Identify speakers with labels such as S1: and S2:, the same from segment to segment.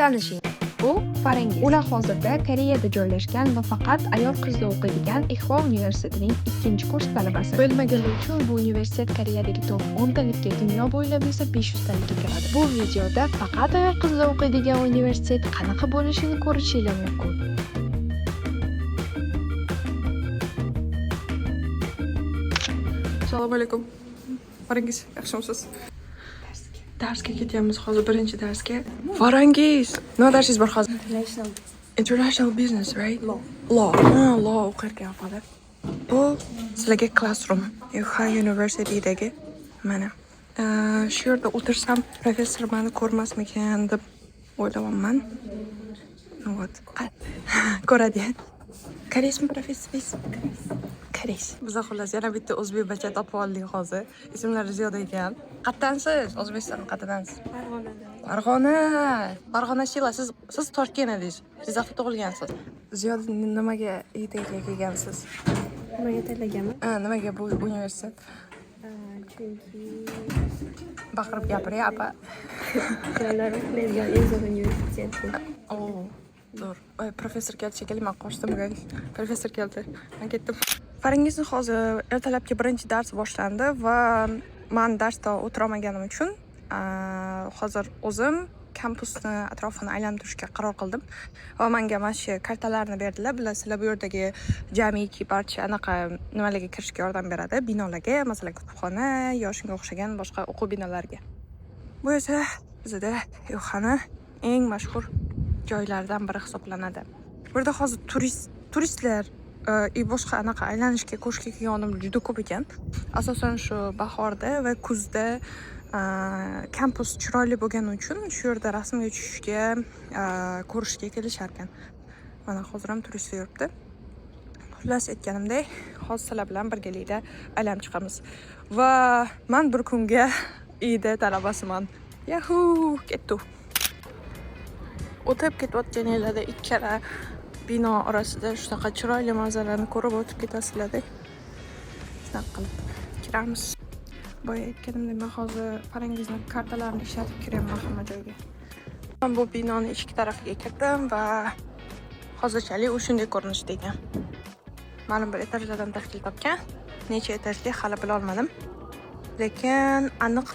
S1: tanishing. Bu Farangiz. Ular hozirda Koreyada joylashgan va faqat ayol-qizlar o'qiydigan Ihvo universitetining 2-kurs talabasi. Bo'lmagani uchun bu universitet Koreyadagi top 10 talikka, dunyo bo'ylab esa 500 talikka kiradi. Bu videoda faqat ayol-qizlar o'qiydigan universitet qanaqa bo'lishini ko'rishingiz mumkin.
S2: Assalomu alaykum. Farangiz, yaxshimisiz? Darsga ketyapmiz hozir, birinchi darsga. Farangiz, nima darsingiz bor hozir? International business, right? Law. Law o'qirgan falar. Bu sizlarga classroom. Yuha University'dagi mana. Shu yerda o'tirsam, professor meni ko'rmasmikan deb o'ylayapman. Вот. Ko'radi. Koreysmi professor? Koreys. Biz xullas yana bitta o'zbekcha topib oldik hozir. Ismlari Ziyoda ekan. Qayerdansiz? O'zbekiston qayerdansiz? Farg'ona Shila. Siz Toshkentdasiz. Jizzaxda tug'ilgansiz. Ziyoda nimaga ITga kelgansiz?
S3: Nimaga tanlaganman?
S2: Nimaga bu universitet?
S3: Chunki
S2: Baqirib gapiring, apa.
S3: yoshlar o'qiydigan eng zo'r universitet bu.
S2: Zo'r. Professor keldi shekilli, men qochdim. Professor keldi. Men ketdim. Farangizni hozir ertalabki birinchi dars boshlandi va men darsda o'tirolmaganim uchun hozir o'zim kampusni atrofini aylanib turishga qaror qildim. Va menga mana shu kartalarni berdilar. Bilasizlar, bu yerdagi jamiki barcha anaqa nimalarga kirishga yordam beradi. Binolarga, masalan, kutubxona, yoshimga o'xshagan boshqa o'quv binolarga. Bu esa bizda Yo'xana eng mashhur joylardan biri hisoblanadi. Burada hozir turistlar boshqa anaqa aylanishga, ko'rishga kelgan odamlar juda ko'p ekan. Asosan shu bahorda va kuzda kampus chiroyli bo'lgani uchun shu yerda rasmga tushishga, ko'rishga kelishar ekan. Mana hozir ham turistlar yuribdi. Xullas aytganimdek, hozir sizlar bilan birgalikda aylanib chiqamiz. Va men bir kunga ida talabasiman. Yahoo! Ketdi. O'tib ketayotgan yerlarda ikkala bino orasida shunaqa chiroyli manzarani ko'rib o'tib ketasizlar-da. Shunaqa qilib kiramiz. Boya aytganimdek, men hozir Farangizni kartalarini ishlatib kiraman hamma joyga. Men bu binoning ichki tarafiga kirdim va hozirchalik shunday ko'rinishda ekan. Ma'lum bir etajlardan tashkil topgan. Necha etajli hali bila olmadim. Lekin aniq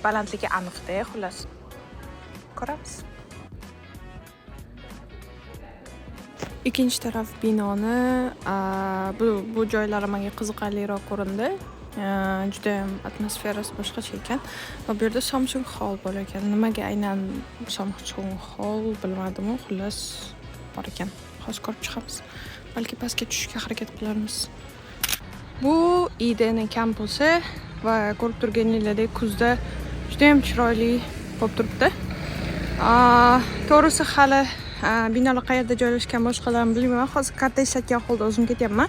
S2: balandligi aniqda, xullas. Ko'ramiz. Ikkinchi taraf binoni bu joylari menga qiziqarliroq ko'rindi. Juda ham atmosferasi boshqacha ekan. Va bu yerda Samsung Hall bor ekan. Nimaga aynan Samsung Hall bilmadim, xullas bor ekan. Hozir ko'rib chiqamiz. Balki pastga tushishga harakat qilarmiz. Bu IDning kampusi va ko'rib turganingizdek kuzda juda ham chiroyli bo'lib turibdi. To'g'risi hali binolar qayerda joylashgan boshqalarni bilmayman. Hozir karta ishlatgan holda o'zim ketyapman.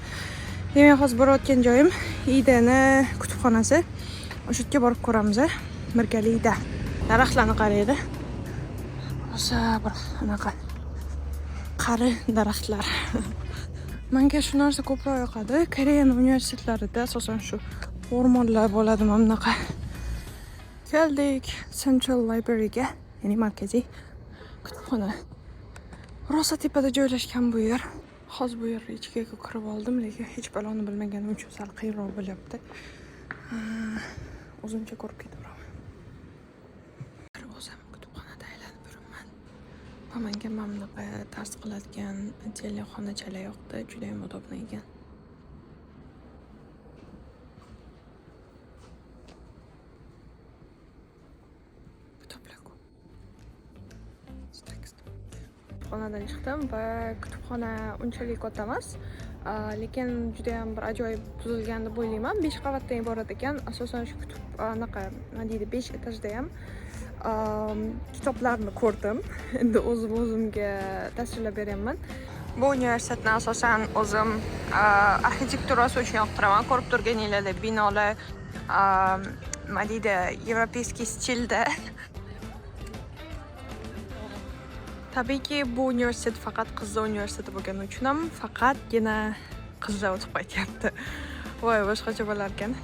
S2: Demak, hozir borayotgan joyim IDni kutubxonasi. O'sha yerga borib ko'ramiz. Birgalikda. Daraxtlarni qaraydi. O'sa bir anaqa qari daraxtlar. Menga shu narsa ko'proq yoqadi. Koreya universitetlarida asosan shu o'rmonlar bo'ladi, mana bunaqa. Keldik Central Library'ga, ya'ni markaziy kutubxona. Rosa tepada joylashgan bu yer. Hozir bu yerga ichkiga kirib oldim, lekin hech baloni bilmaganim uchun sal qiyinroq bo'lyapti. O'zimcha ko'rib ketaman. Kirib olsam kutubxonada aylanib yuraman. Menga mana bunaqa dars qiladigan отдельный xonachalar yoqdi, juda ham udobno ekan. Kutubxonadan chiqdim va kutubxona unchalik katta emas, lekin juda ham bir ajoyib tuzilgan deb o'ylayman. 5 qavatdan iborat ekan. Asosan shu anaqa, nima deydi, 5 etajda ham kitoblarni ko'rdim. Endi o'zimga tasvirlab beraman. Bu universitetni asosan o'zim arxitekturasi uchun yoqtiraman. Ko'rib turganingizdek, binolar nima deydi, yevropeyskiy stilda. Tabiiyki, bu universitet faqat qizlar universiteti bo'lgani uchun ham faqatgina qizlar o'tib qaytyapti. Voy, boshqacha bo'lar ekan,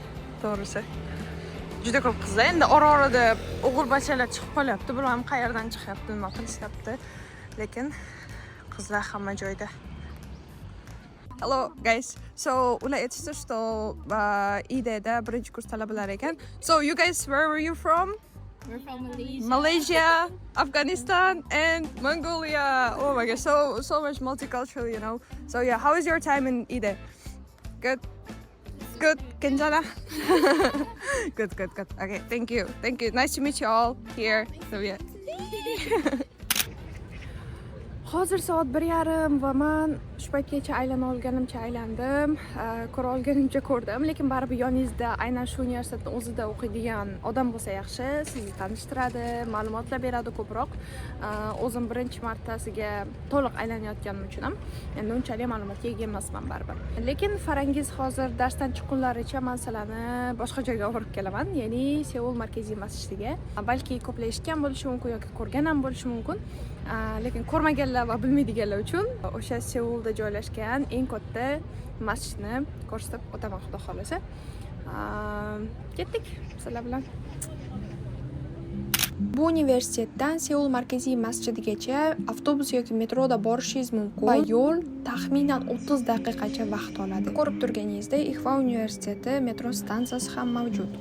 S2: to'g'risi. juda ko'p qizlar. Endi ora-orada o'g'il bachchalar chiqib qolyapti. Bilmadim qayerdan chiqyapti, nima qilishyapti. Lekin qizlar hamma joyda. Hello guys. So, ular aytishdi, что IDda birinchi kurs talabalari ekan. So, you guys, where were you from?
S3: We're from Malaysia.
S2: Malaysia, Afghanistan, and Mongolia. Oh my gosh, so much multicultural, you know. So yeah, how is your time in IDE? Good. Good. Kenjana. Good. Okay, thank you. Nice to meet you all here. So yeah. Hozir soat 1:30 va men shu paytgacha aylana olganimcha aylandim, ko'ra olganimcha ko'rdim, lekin baribir yoningizda aynan shu universitetning o'zida o'qiydigan odam bo'lsa yaxshi, sizni tanishtiradi, ma'lumotlar beradi ko'proq. O'zim birinchi martasiga to'liq aylanayotganim uchun ham endi unchalik ma'lumotga ega emasman baribir. Lekin Farangiz hozir darsdan chiqqunlaricha men sizlarni boshqa joyga olib kelaman, ya'ni Seul markaziy masjidiga. Balki ko'plar eshitgan bo'lishi mumkin yoki ko'rgan ham bo'lishi mumkin. Lekin ko'rmaganlar va bilmaydiganlar uchun o'sha Seulda joylashgan eng katta masjidni ko'rsatib o'taman, xudo xolasa. Ketdik sizlar bilan. Bu universitetdan Seul markaziy masjidigacha avtobus yoki metroda borishingiz mumkin va yo'l taxminan 30 daqiqacha vaqt oladi. Ko'rib turganingizdek, Ixva universiteti metro stansiyasi ham mavjud.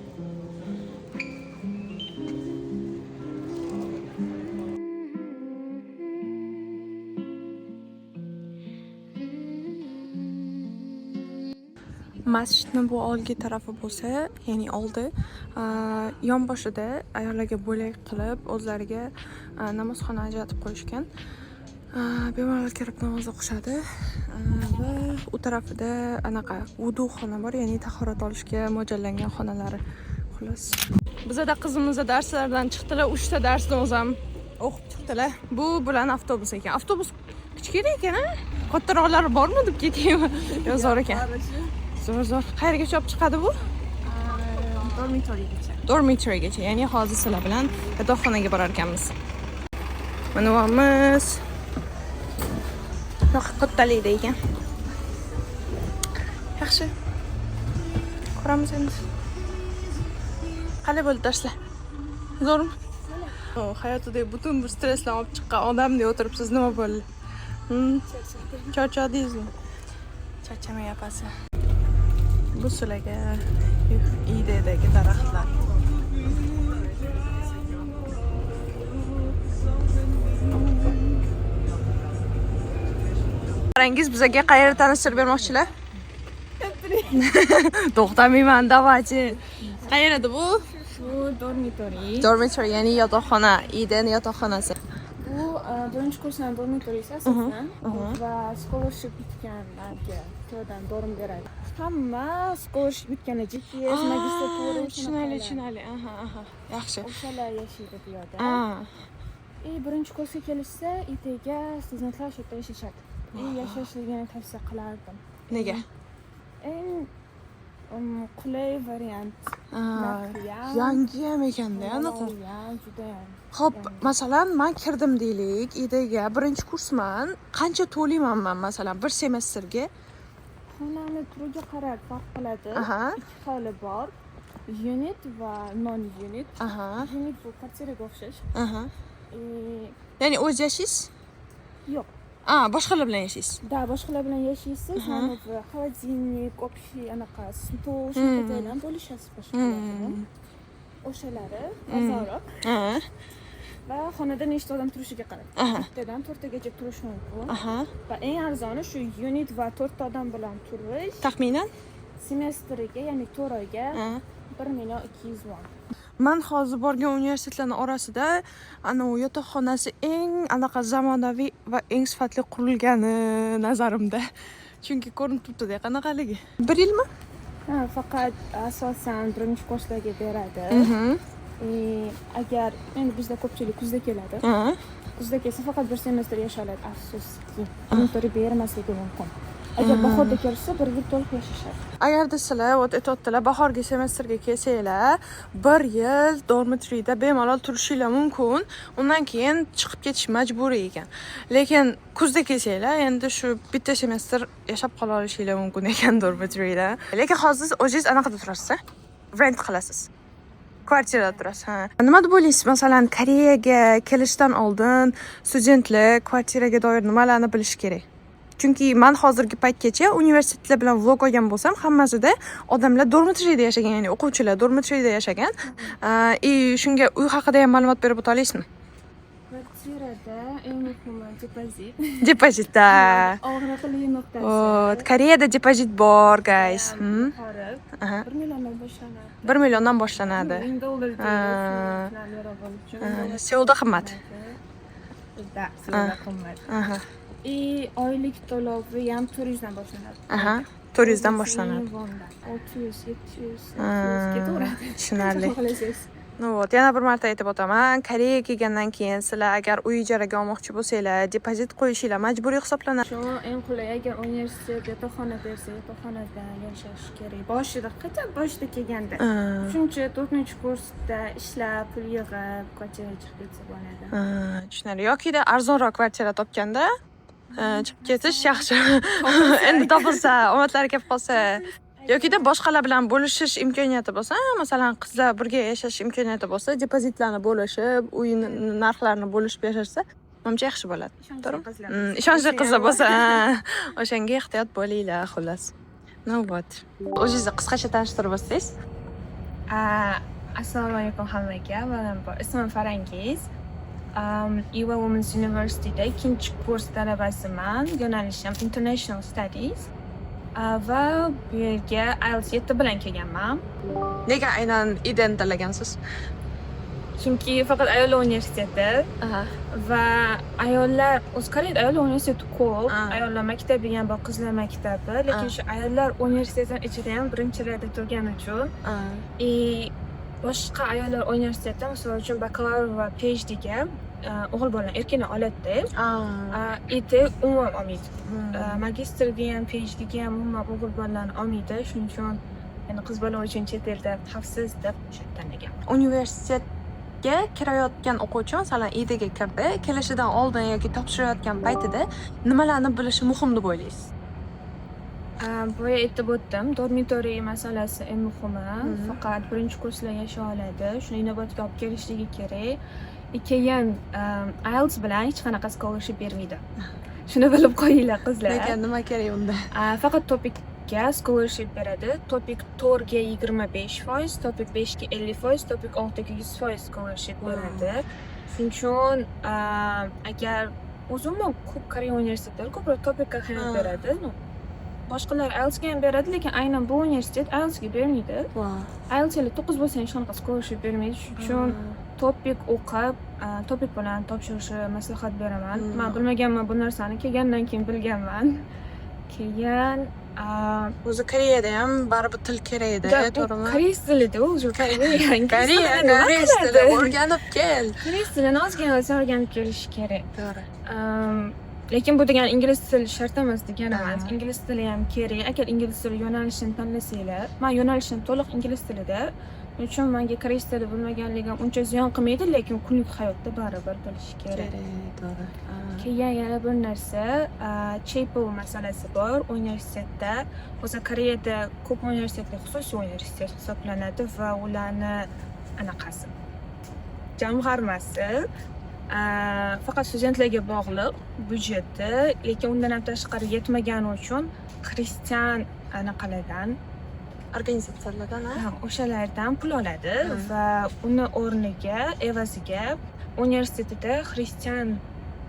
S2: Masjidni bu olgi tarafi bo'lsa, ya'ni oldi, yonboshida ayollarga bo'lak qilib o'zlariga namozxona ajratib qo'yishgan. Bemalol kirib namoz o'qishadi va u tarafida anaqa vuduxona bor, ya'ni tahorat olishga mo'ljallangan xonalari. Xolos. Bizda qizimiz darslardan chiqdilar, 3 ta darsni o'zim o'qib chiqdilar. Bu bilan avtobus ekan. Avtobus kichkina ekan-a? Kattaroqlari bormi deb ketaymi? Yo, zo'r ekan. Zo'r. Qayergacha olib chiqadi bu? Dormitorygacha. Ya'ni hozir sizlar bilan yotoqxonaga borar ekanmiz. Mana bo'lamiz. Qo'ttalikda ekan. Yaxshi. Ko'ramiz endi. Qanday bo'ldi darslar? Zo'rmi? Hayotidagi butun bir stresslarni olib chiqqan odamdek o'tiribsiz, nima bo'ldi? Charchadingizmi? Charchamayapsiz. Bu sizlarga IDdagi daraxtlar. Farangiz bizga qayerda tanishtirib bermoqchilar? To'xtamayman, davaychi. Qayerda bu?
S3: Bu dormitory.
S2: Dormitory, ya'ni yotoqxona, IDning yotoqxonasi.
S3: Bu birinchi kursdan dormitorysi asosan va scholarship bitganlarga to'dan dorm beradi. Hamma scholarship bitganlar GPS, magistratura,
S2: tushunali. Aha. Yaxshi.
S3: O'shalar yashaydi bu yerda. Birinchi kursga kelishsa, ITga studentlar shu yerda yashashadi. Yashashligini tavsiya qilardim.
S2: Nega?
S3: Qulay variant.
S2: Yangi ham ekanda, anaqa.
S3: Juda ham.
S2: Xo'p, masalan, men kirdim deylik, IDga birinchi kursman. Qancha to'layman men masalan bir semestrga?
S3: Xonani turiga qarab farq qiladi. Ikki xili bor. Unit va non-unit. Unit bu kvartiraga o'xshash.
S2: Ya'ni o'z yashaysiz?
S3: Yo'q.
S2: Boshqalar bilan yashaysiz.
S3: Da, boshqalar bilan yashaysiz. Mana bu холодильник, общий anaqa stol, shunday bo'lishasiz boshqalar bilan. O'shalari arzonroq. Va xonada nechta odam turishiga qarab. 1tadan 4tagacha turish mumkin. Va eng arzoni shu unit va 4 ta odam bilan turish.
S2: Taxminan
S3: semestriga, ya'ni 4 oyga 1,200,000 won.
S2: Men hozir borgan universitetlarning orasida ana u yotoqxonasi eng anaqa zamonaviy va eng sifatli qurilgani nazarimda. Chunki ko'rinib turibdi-da qanaqaligi. 1 yilmi?
S3: Faqat asosan birinchi kurslarga beradi. Agar endi bizda ko'pchilik kuzda keladi. Kuzda kelsa faqat bir semestr yashay oladi, afsuski. Dormitory bermasligi mumkin. Agar bahorda kelsa 1 yil to'liq yashashadi.
S2: Agarda sizlar o'tayotdilar, bahorgi semestrga kelsanglar, 1 yil dormitoryda bemalol turishinglar mumkin. Undan keyin chiqib ketish majburiy ekan. Lekin kuzda kelsanglar, endi shu bitta semestr yashab qola olishinglar mumkin ekan dormitoryda. Lekin hozir o'zingiz anaqada turasiz, rent qilasiz. Kvartirada turasiz. Ha. Nima deb o'ylaysiz? Masalan, Koreyaga kelishdan oldin studentlar kvartiraga doir nimalarni bilish kerak? Chunki men hozirgi paytgacha universitetlar bilan vlog olgan bo'lsam, hammasida odamlar dormitoriyada yashagan, ya'ni o'quvchilar dormitoriyada yashagan. Shunga uy haqida ham ma'lumot berib o'ta olasizmi?
S3: Kvartirada eng muhimi depozit.
S2: Depozitda.
S3: Og'riqli nuqtasi.
S2: Koreyada depozit bor, guys.
S3: 1 milliondan boshlanadi.
S2: 1 milliondan boshlanadi. Seulda qimmat.
S3: Seulda qimmat. Oylik to'lovi ham 400 dan boshlanadi.
S2: 400 dan boshlanadi.
S3: 600, 700, 800 ketaveradi.
S2: Tushunarli. Yana bir marta aytib o'taman, Koreyaga kelgandan keyin sizlar agar uy ijaraga olmoqchi bo'lsanglar, depozit qo'yishinglar majburiy hisoblanadi.
S3: Shu eng qulay, agar universitet yotoqxona bersa, yotoqxonada yashash kerak. Boshida kelganda. Shuncha 4-kursda ishlab, pul yig'ib, kvartira chiqib ketsa bo'ladi.
S2: Tushunarli. Yoki-da arzonroq kvartira topganda chiqib ketish yaxshi. Endi topilsa, omadlari kelib qolsa, yoki-da boshqalar bilan bo'lishish imkoniyati bo'lsa, masalan, qizlar birga yashash imkoniyati bo'lsa, depozitlarni bo'lishib, uy narxlarini bo'lishib yashashsa, menimcha yaxshi bo'ladi. To'g'rimi? Ishonchli qizlar bo'lsa, o'shanga ehtiyot bo'linglar, xullas. O'zingizni qisqacha tanishtirib o'tsangiz?
S4: Assalomu alaykum hammaga. Ismim Farangiz. Eva Women's University'da 2-kurs talabasiman. Yo'nalishim International Studies. Va bu yerga IELTS 7 bilan kelganman.
S2: Nega aynan IDEni tanlagansiz?
S4: Chunki faqat ayollar universiteti va ayollar Koreyada ayollar universiteti ko'p, ayollar maktabi ham bor, qizlar maktabi, lekin shu ayollar universitetining ichida ham birinchilarda turgani uchun boshqa ayollar universitetida, misol uchun bakalavr va PhDga o'g'il bolalar erkaklar oladi-da. Umuman olmaydi. Magistrga ham, PhDga ham umuman o'g'il bolalarni olmaydi. Shuning uchun endi qiz bola uchun chet elda xavfsiz deb tanlagan.
S2: Universitetga kirayotgan o'quvchi, masalan, IDga kirdi, kelishidan oldin yoki topshirayotgan paytida nimalarni bilishi muhim deb o'ylaysiz?
S4: Boya aytib o'tdim, dormitoriy masalasi eng muhimi. Faqat 1-kurslar yasha oladi. Shuni inobatga olib kelishligi kerak. Keyin IELTS bilan hech qanaqa scholarship bermaydi. Shuni bilib qo'yinglar qizlar.
S2: Lekin nima kerak unda?
S4: Faqat topikga scholarship beradi. Topik 4 ga 25%, topik 5 ga 50%, topik 6 ga 100% scholarship beradi. Shuning uchun agar o'zimni ko'p Koreya universitetlari ko'proq topikka ahamiyat beradi. Boshqalar IELTSga ham beradi, lekin aynan bu universitet IELTSga bermaydi. IELTS 9 bo'lsa hech qanaqa scholarship bermaydi. Shuning uchun topik o'qib, topik bilan topshirishni maslahat beraman. Men bilmaganman bu narsani, kelgandan keyin bilganman. Keyin
S2: o'zi Koreyada ham baribir til kerak edi, to'g'rimi?
S4: Koreys tilida o'zi
S2: Koreys tili o'rganib kel.
S4: Koreys tilini ozgina o'rganib kelish kerak.
S2: To'g'ri.
S4: Lekin bu degani ingliz tili shart emas degani emas. Ingliz tili ham kerak. Agar ingliz tili yo'nalishini tanlasanglar, men yo'nalishim to'liq ingliz tilida. Shuning uchun menga koreys tili bilmaganligim uncha ziyon qilmaydi, lekin kunlik hayotda baribir bilish kerak.
S2: To'g'ri.
S4: Keyin yana bir narsa, Chapel masalasi bor universitetda. O'zi Koreyada ko'p universitetlar xususiy universitet hisoblanadi va ularni anaqasi jamg'armasi faqat studentlarga bog'liq byudjeti, lekin undan ham tashqari yetmagani uchun xristian anaqalardan,
S2: organizatsiyalardan,
S4: o'shalardan pul oladi va uni o'rniga, evaziga universitetida xristian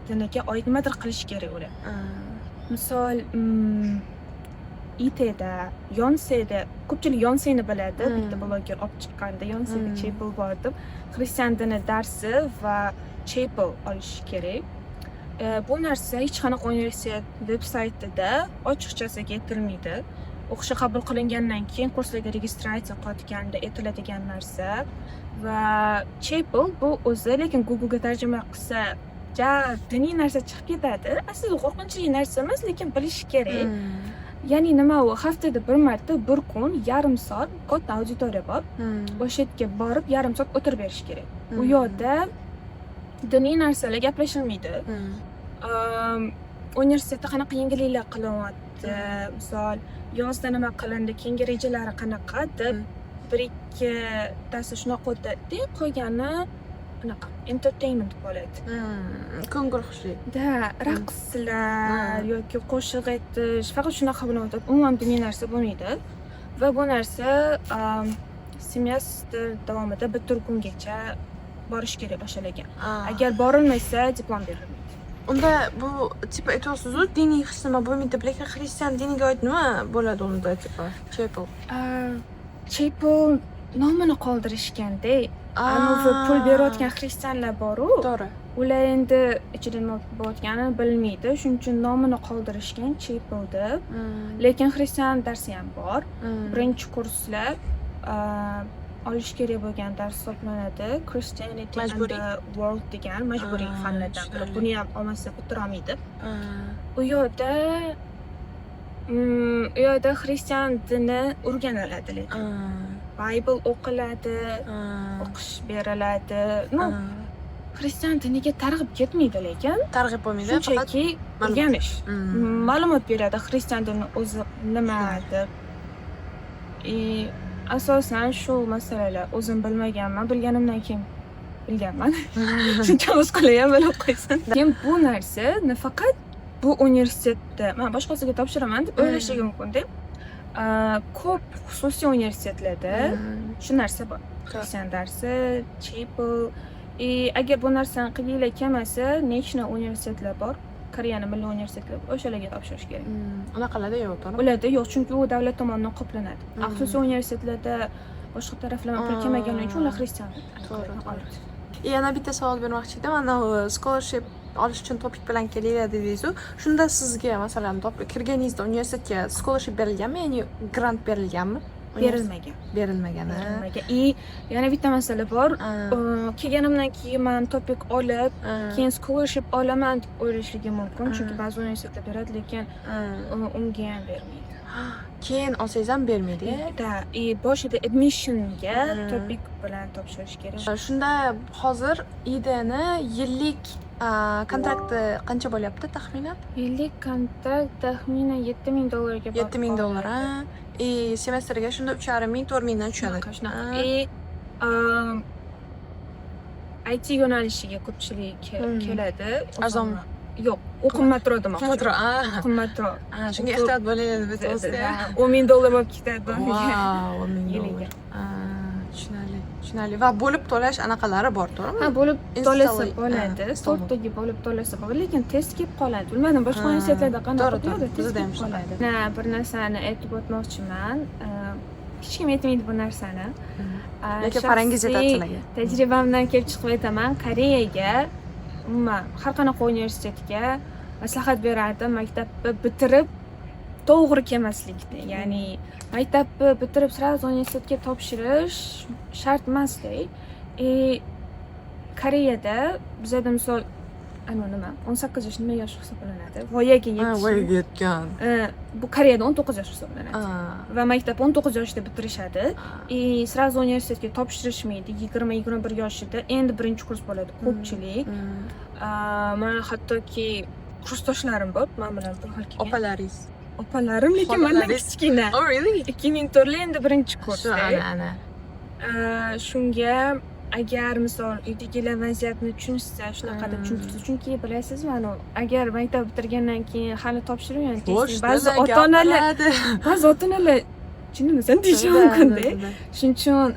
S4: diniga oid nimadir qilish kerak ular. Misol, ITda, Yonseda, ko'pchilik Yonseni biladi, bitta bloger olib chiqqanda Yonseda Chapel bor deb, xristian dini darsi va Chapel olish kerak. Bu narsa hech qanaqa universitet veb-saytida ochiqchasiga aytilmaydi. O'qishga qabul qilingandan keyin kurslarga registratsiya qilayotganda aytiladigan narsa va Chapel bu o'zi, lekin Google'ga tarjima qilsa diniy narsa chiqib ketadi. Aslida qo'rqinchli narsa emas, lekin bilish kerak. Ya'ni nima u? Haftada bir marta, bir kun, yarim soat katta auditoriya bor. O'sha yerga borib, yarim soat o'tirib berish kerak. U yerda diniy narsalar gaplashilmaydi. Universitetda qanaqa yangiliklar qilinyapti, misol yozda nima qilindi, keyingi rejalari qanaqa deb bir-ikki darsi shunaqa o'tadi, qolgani anaqa entertainment bo'ladi.
S2: Ko'ngilxushlik.
S4: Da, raqslar yoki qo'shiq aytish, faqat shunaqa bilan o'tadi. Umuman diniy narsa bo'lmaydi. Va bu narsa semestr davomida bitta kungacha borish kerak o'shalarga. Agar borilmasa, diplom berilmaydi.
S2: Unda bu tipa aytyapsiz-ku, diniy hech nima bo'lmaydi, lekin xristian diniga oid nima bo'ladi unda tipa? Chapel.
S4: Chapel nomini qoldirishganda, anavi pul berayotgan xristianlar bor-ku.
S2: To'g'ri.
S4: Ular endi ichida nima bo'layotganini bilmaydi, shuning uchun nomini qoldirishgan Chapel deb. Lekin xristian darsi ham bor. Birinchi kurslar olish kerak bo'lgan dars hisoblanadi. Christianity and the World degan majburiy fanlardan biri. Buni ham olmasa bitira olmaydi. U yerda xristian dini o'rganiladi, lekin Bible o'qiladi, o'qish beriladi. Xristian diniga targ'ib ketmaydi, lekin
S2: Targ'ib bo'lmaydi, faqat
S4: shunchaki o'rganish. Ma'lumot beradi xristian dini o'zi nima deb. Asosan shu masalalar o'zim bilmaganman, bilganimdan keyin bilganman. Shuncha o'zqalar ham bilib qo'ysin. Keyin bu narsa nafaqat bu universitetda, men boshqasiga topshiraman deb o'ylashligi mumkin-da. Ko'p xususiy universitetlarda shu narsa bor. Xristian darsi, chapel. Agar bu narsani qilginglar kelmasa, national universitetlar bor. Koreyaning milliy universitetlari o'shalarga topshirish kerak.
S2: Unaqalarda yo'q, to'g'ri?
S4: Ularda yo'q, chunki u davlat tomonidan qoplanadi. Xususiy universitetlarda boshqa taraflama pul kelmagani uchun ular xristian.
S2: To'g'ri. Yana bitta savol bermoqchi edim. Ana scholarship olish uchun topik bilan kelinglar dedingiz-ku. Shunda sizga masalan kirganingizda universitetga scholarship berilganmi, ya'ni grant berilganmi?
S4: Berilmagan. Yana bitta masala bor. Kelganimdan keyin men topik olib, keyin scholarship olaman deb o'ylashligi mumkin, chunki ba'zi universitetlar beradi, lekin unga ham bermaydi.
S2: Keyin olsangiz ham bermaydi.
S4: Boshida admissionga topik bilan topshirish kerak.
S2: Shunda hozir IDni yillik kontrakti qancha bo'lyapti taxminan?
S4: Yillik kontrakt taxminan $7,000 ga bor.
S2: $7,000, ha. Semestrga shunda 3,5 4 mingdan tushadi.
S4: IT yo'nalishiga ko'pchilik keladi.
S2: Arzonmi?
S4: Yo'q, u qimmatroq demoqchi. Qimmatroq.
S2: Shunga ehtiyot bo'linglar deb aytyapsiz-da.
S4: $10,000 bo'lib ketadi.
S2: Wow, $10,000. Tushunarli. Va bo'lib to'lash anaqalari bor, to'g'rimi?
S4: Ha, bo'lib to'lasa bo'ladi. To'rttaga bo'lib to'lasa bo'ladi, lekin test kelib qoladi. Bilmadim, boshqa universitetlarda qanaqa bo'ladi? Bizda ham qoladi. Bir narsani aytib o'tmoqchiman. Hech kim aytmaydi bu narsani.
S2: Lekin parangiz yetadi sizlarga.
S4: Tajribamdan kelib chiqib aytaman, Koreyaga umuman har qanaqa universitetga maslahat berardim, maktabni bitirib to'g'ri kelmaslikda. Ya'ni maktabni bitirib sразу universitetga topshirish shart emasda. Koreyada bizda misol nima 18 yosh nima yosh hisoblanadi? Voyaga yetish.
S2: Voyaga yetgan.
S4: Bu Koreyada 19 yosh hisoblanadi. Va maktab 19 yoshda bitirishadi. Sразу universitetga topshirishmaydi 20-21 yoshida. Endi birinchi kurs bo'ladi ko'pchilik. Mana hattoki kursdoshlarim bor, men bilan bir xil kelgan.
S2: Opalaringiz.
S4: Opalarim, lekin mendan kichkina.
S2: Oh, really?
S4: 2004 endi birinchi kurs.
S2: Ana.
S4: Shunga agar misol uydagilar vaziyatni tushunsa, shunaqa deb tushuntirsa, chunki bilasizmi, agar maktab bitirgandan keyin hali topshirmayman, ba'zi ota-onalar tushunmasan deyishi mumkin-da. Shuning uchun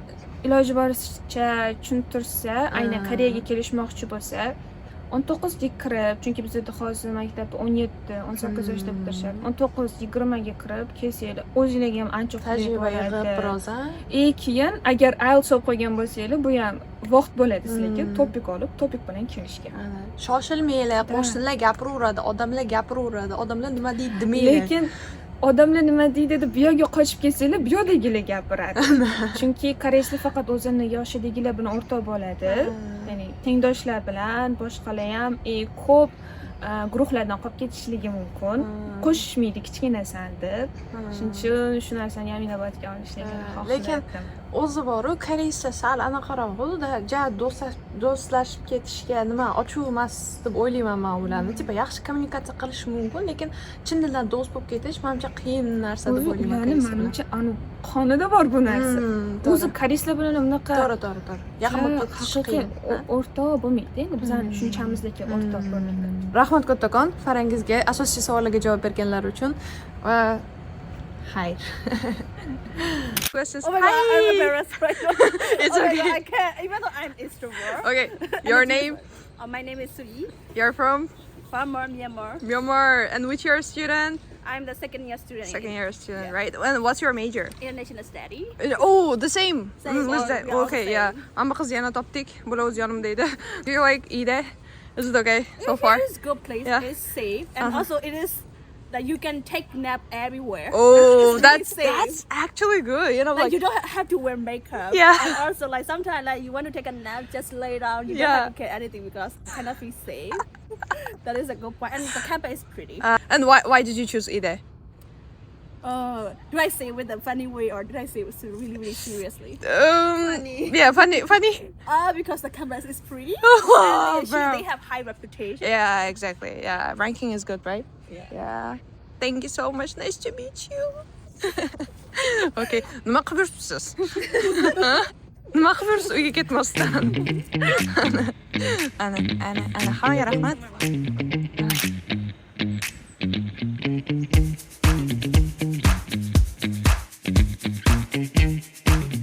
S4: iloji boricha tushuntirsa, aynan Koreyaga kelishmoqchi bo'lsa, 19 ga kirib, chunki bizda hozir maktabda 17-18 yoshda bitirishadi. 19-20 ga kirib kelsanglar, o'zingizga ham ancha
S2: tajriba yig'ib biroz,
S4: keyin agar IELTS olib qo'ygan bo'lsangiz, bu ham vaqt bo'ladi sizlarga. Topik olib, topik bilan kelishga.
S2: Shoshilmanglar, qo'shnilar gapiraveradi, odamlar nima deydi demanglar.
S4: Lekin odamlar nima deydi deb bu yerga qochib kelsanglar, bu yerdagilar gapiradi. Chunki koreyslar faqat o'zini yoshidagilar bilan o'rtoq bo'ladi. Ya'ni tengdoshlar bilan boshqalar ham ko'p guruhlardan qolib ketishligi mumkin. Qo'shishmaydi kichkinasan deb. Shuning uchun shu narsani ham inobatga olishligini xohlayapman.
S2: Lekin o'zi boru koreyscha sal anaqarog'ida ja do'stlashib ketishga nima ochuv emas deb o'ylayman men ularni. Tipa yaxshi kommunikatsiya qilish mumkin, lekin chin dildan do'st bo'lib ketish menimcha qiyin narsa deb o'ylayman.
S4: Menimcha anu qonida bor bu narsa. O'zi koreyslar bilan unaqa
S2: to'g'ri. Yaqin bo'lib ketish qiyin.
S4: O'rtoq bo'lmaydi. Endi bizning tushunchamizdagi o'rtoq bo'lmaydi.
S2: Rahmat kattakon Farangizga asosiy savollarga javob berganlari uchun va xayr. Questions.
S3: Oh my god, I'm embarrassed right now.
S2: It's
S3: Oh my
S2: okay.
S3: god, I can't, even though I'm extrovert.
S2: Okay, your name?
S3: My name is Sui,
S2: You're from
S3: farmer, Myanmar.
S2: Myanmar, and which year student?
S3: I'm the second year student.
S2: Second year student, right? And what's your major?
S3: International study.
S2: Oh, the same.
S3: Same,
S2: What's
S3: oh,
S2: that?
S3: yeah,
S2: Okay,
S3: same.
S2: yeah. Amma qiz yana topdik. Bular o'z yonimda edi. Do you like Ida? Is it okay so far?
S3: It is good place.
S2: Yeah.
S3: It's safe, and also it is that you can take nap everywhere.
S2: Oh,
S3: It's
S2: that's
S3: really safe.
S2: actually good. You know,
S3: Like
S2: like
S3: you don't have to wear makeup.
S2: Yeah.
S3: And also like sometimes like you want to take a nap, just lay down. You
S2: Yeah.
S3: don't have to care anything because you cannot be safe. That is a good point. And the campus is pretty.
S2: and why did you choose Ida?
S3: Do I say it with a funny way or did I say it really, really seriously?
S2: Funny. Yeah, funny.
S3: Because the campus is pretty.
S2: Oh,
S3: And
S2: bro.
S3: they have high reputation.
S2: Yeah, exactly. Yeah, ranking is good, right?
S3: Yeah.
S2: Thank you so much. Nice to meet you. Okay. Nima qilib yuribsiz? Nima qilib yuribsiz uyga ketmasdan? Ana, hammaga rahmat.